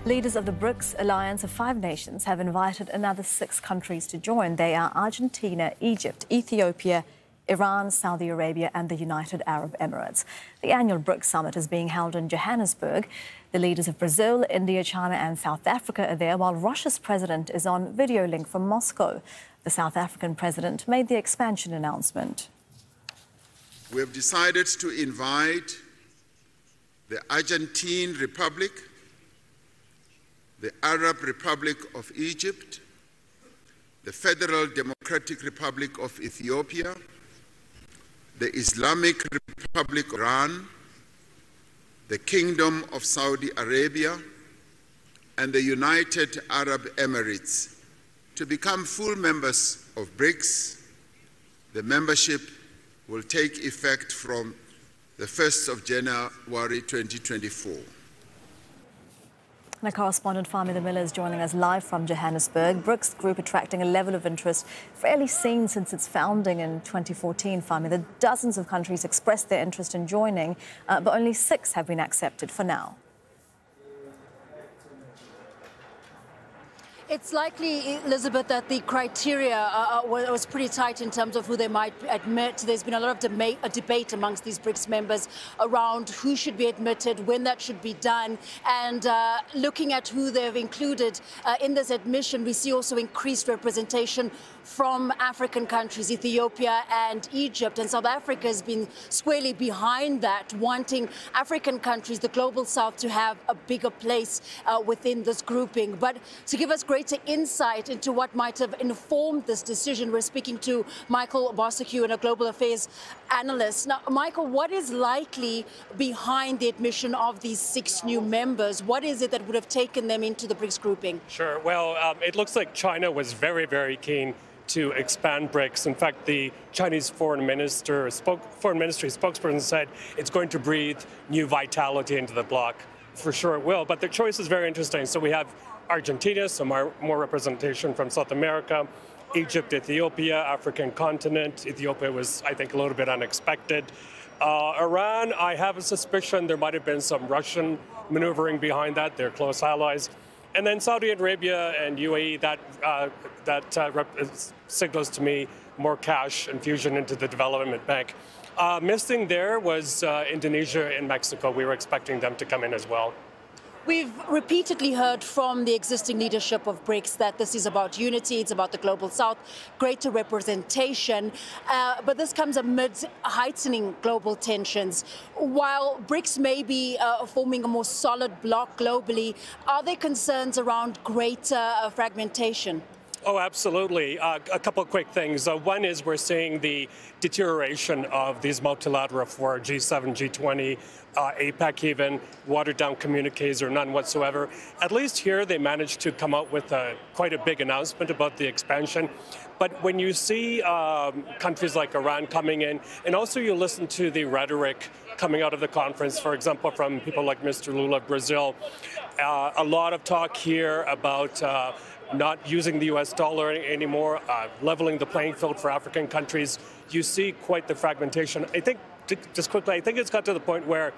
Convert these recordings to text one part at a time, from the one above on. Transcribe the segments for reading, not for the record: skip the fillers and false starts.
Leaders of the BRICS alliance of 5 nations have invited another 6 countries to join. They are Argentina, Egypt, Ethiopia, Iran, Saudi Arabia and the United Arab Emirates. The annual BRICS summit is being held in Johannesburg. The leaders of Brazil, India, China and South Africa are there, while Russia's president is on video link from Moscow. The South African president made the expansion announcement. We have decided to invite the Argentine Republic, the Arab Republic of Egypt, the Federal Democratic Republic of Ethiopia, the Islamic Republic of Iran, the Kingdom of Saudi Arabia, and the United Arab Emirates to become full members of BRICS. The membership will take effect from the 1st of January 2024. Our correspondent Fahmida is joining us live from Johannesburg. BRICS group attracting a level of interest rarely seen since its founding in 2014. Fahmida, dozens of countries expressed their interest in joining, but only 6 have been accepted for now. It's likely, Elizabeth, that the criteria was pretty tight in terms of who they might admit. There's been a lot of debate amongst these BRICS members around who should be admitted, when that should be done. And looking at who they've included in this admission, we see also increased representation from African countries, Ethiopia and Egypt. And South Africa has been squarely behind that, wanting African countries, the global south, to have a bigger place within this grouping. But to give us greater insight into what might have informed this decision, we're speaking to Michael Bosecue, a global affairs analyst. Now, Michael, what is likely behind the admission of these 6 new members? What is it that would have taken them into the BRICS grouping? Sure. Well, it looks like China was very, very keen to expand BRICS. In fact, the Chinese foreign ministry spokesperson said it's going to breathe new vitality into the bloc. For sure it will, but the choice is very interesting. So we have Argentina, some more representation from South America, Egypt, Ethiopia, African continent. Ethiopia was, I think, a little bit unexpected. Iran, I have a suspicion there might have been some Russian maneuvering behind that. They're close allies. And then Saudi Arabia and UAE, that signals to me more cash infusion into the development bank. Missing there was Indonesia and Mexico. We were expecting them to come in as well. We've repeatedly heard from the existing leadership of BRICS that this is about unity, it's about the global south, greater representation, but this comes amid heightening global tensions. While BRICS may be forming a more solid bloc globally, are there concerns around greater fragmentation? Oh, absolutely. A couple of quick things. One is we're seeing the deterioration of these multilateral fora, G7, G20, APEC even, watered down communiques or none whatsoever. At least here they managed to come out with quite a big announcement about the expansion. But when you see countries like Iran coming in, and also you listen to the rhetoric coming out of the conference, for example, from people like Mr. Lula of Brazil, a lot of talk here about not using the US dollar anymore, leveling the playing field for African countries. You see quite the fragmentation. I think, just quickly, I think it's got to the point where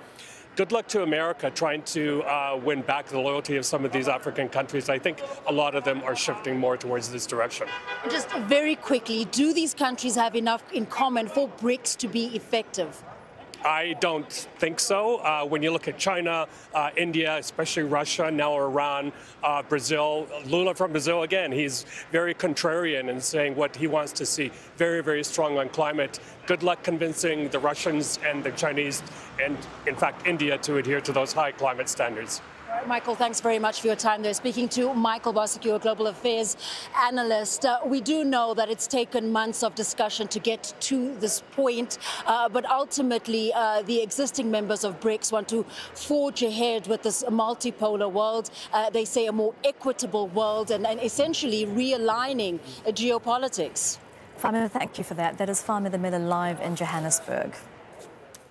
good luck to America trying to win back the loyalty of some of these African countries. I think a lot of them are shifting more towards this direction. Just very quickly, do these countries have enough in common for BRICS to be effective? I don't think so. When you look at China, India, especially Russia, now Iran, Brazil, Lula from Brazil, again, he's very contrarian in saying what he wants to see. Very, very strong on climate. Good luck convincing the Russians and the Chinese and, in fact, India to adhere to those high climate standards. Michael, thanks very much for your time there. Speaking to Michael Bosecue, a global affairs analyst. We do know that it's taken months of discussion to get to this point, but ultimately the existing members of BRICS want to forge ahead with this multipolar world. They say a more equitable world and essentially realigning geopolitics. Fahmida, thank you for that. That is Fahmida live in Johannesburg.